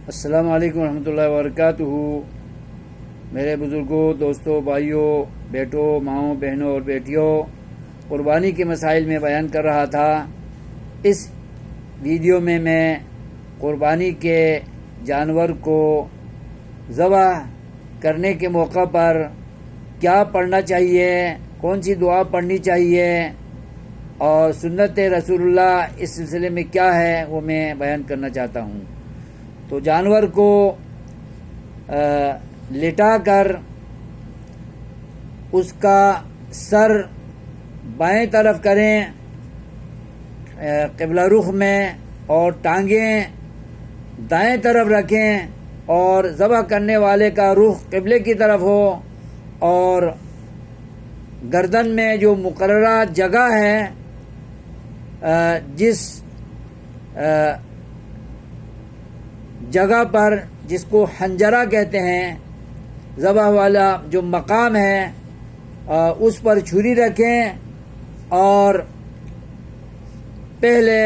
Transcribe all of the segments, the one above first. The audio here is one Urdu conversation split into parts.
السلام علیکم ورحمۃ اللہ وبرکاتہ۔ میرے بزرگوں، دوستوں، بھائیوں، بیٹوں، ماؤں، بہنوں اور بیٹیوں، قربانی کے مسائل میں بیان کر رہا تھا۔ اس ویڈیو میں قربانی کے جانور کو ذبح کرنے کے موقع پر کیا پڑھنا چاہیے، کون سی دعا پڑھنی چاہیے اور سنت رسول اللہ اس سلسلے میں کیا ہے وہ میں بیان کرنا چاہتا ہوں۔ تو جانور کو لٹا کر اس کا سر بائیں طرف کریں قبلہ رخ میں، اور ٹانگیں دائیں طرف رکھیں اور ذبح کرنے والے کا رخ قبلے کی طرف ہو، اور گردن میں جو مقررہ جگہ ہے جس جگہ پر جس کو حنجرہ کہتے ہیں، ذبح والا جو مقام ہے اس پر چھری رکھیں اور پہلے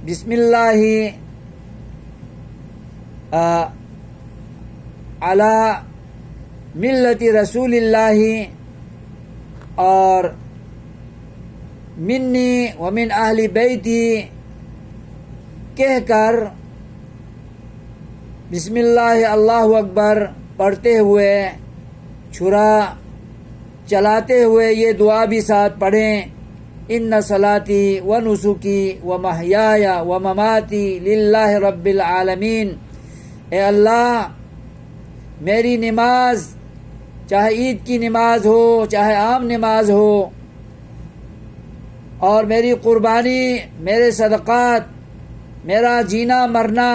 بسم اللہ علی ملت رسول اللہ اور منی ومن اہل بیتی کہہ کر بسم اللہ اللہ اکبر پڑھتے ہوئے، چھرا چلاتے ہوئے یہ دعا بھی ساتھ پڑھیں: ان صلاتی و نسکی و محیای و مماتی للہ رب العالمین۔ اے اللہ، میری نماز چاہے عید کی نماز ہو چاہے عام نماز ہو، اور میری قربانی، میرے صدقات، میرا جینا مرنا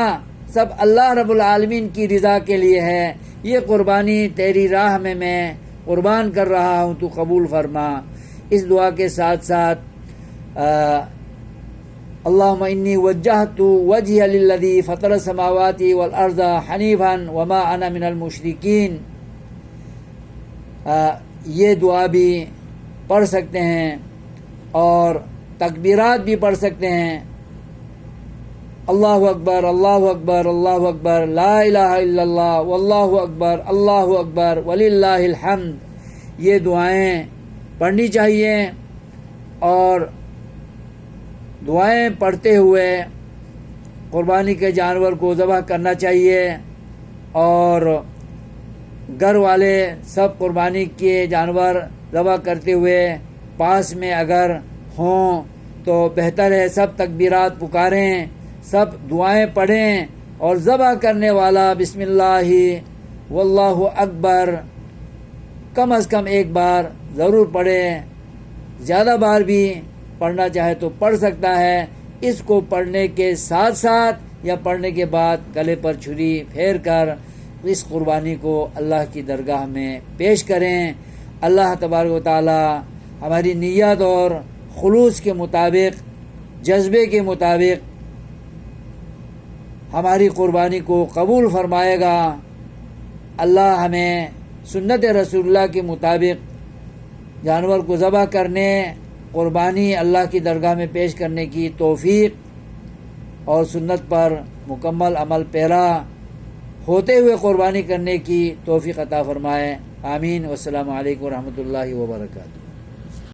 سب اللہ رب العالمین کی رضا کے لیے ہے۔ یہ قربانی تیری راہ میں قربان کر رہا ہوں، تو قبول فرما۔ اس دعا کے ساتھ ساتھ اللہم انی وجہت وجہی للذی فطر السماوات والارض حنیفا وما انا من المشرکین، یہ دعا بھی پڑھ سکتے ہیں اور تکبیرات بھی پڑھ سکتے ہیں: اللہ اکبر اللہ اکبر اللہ اکبر لا الہ الا اللہ واللہ اکبر وللہ الحمد۔ یہ دعائیں پڑھنی چاہیے اور دعائیں پڑھتے ہوئے قربانی کے جانور کو ذبح کرنا چاہیے، اور گھر والے سب قربانی کے جانور ذبح کرتے ہوئے پاس میں اگر ہوں تو بہتر ہے، سب تکبیرات پکاریں، سب دعائیں پڑھیں، اور ذبح کرنے والا بسم اللہ واللہ اکبر کم از کم ایک بار ضرور پڑھے، زیادہ بار بھی پڑھنا چاہے تو پڑھ سکتا ہے۔ اس کو پڑھنے کے ساتھ ساتھ یا پڑھنے کے بعد گلے پر چھری پھیر کر اس قربانی کو اللہ کی درگاہ میں پیش کریں۔ اللہ تبارک و تعالی ہماری نیت اور خلوص کے مطابق، جذبے کے مطابق ہماری قربانی کو قبول فرمائے گا۔ اللہ ہمیں سنت رسول اللہ کے مطابق جانور کو ذبح کرنے، قربانی اللہ کی درگاہ میں پیش کرنے کی توفیق اور سنت پر مکمل عمل پیرا ہوتے ہوئے قربانی کرنے کی توفیق عطا فرمائے۔ آمین۔ والسلام علیکم ورحمۃ اللہ وبرکاتہ۔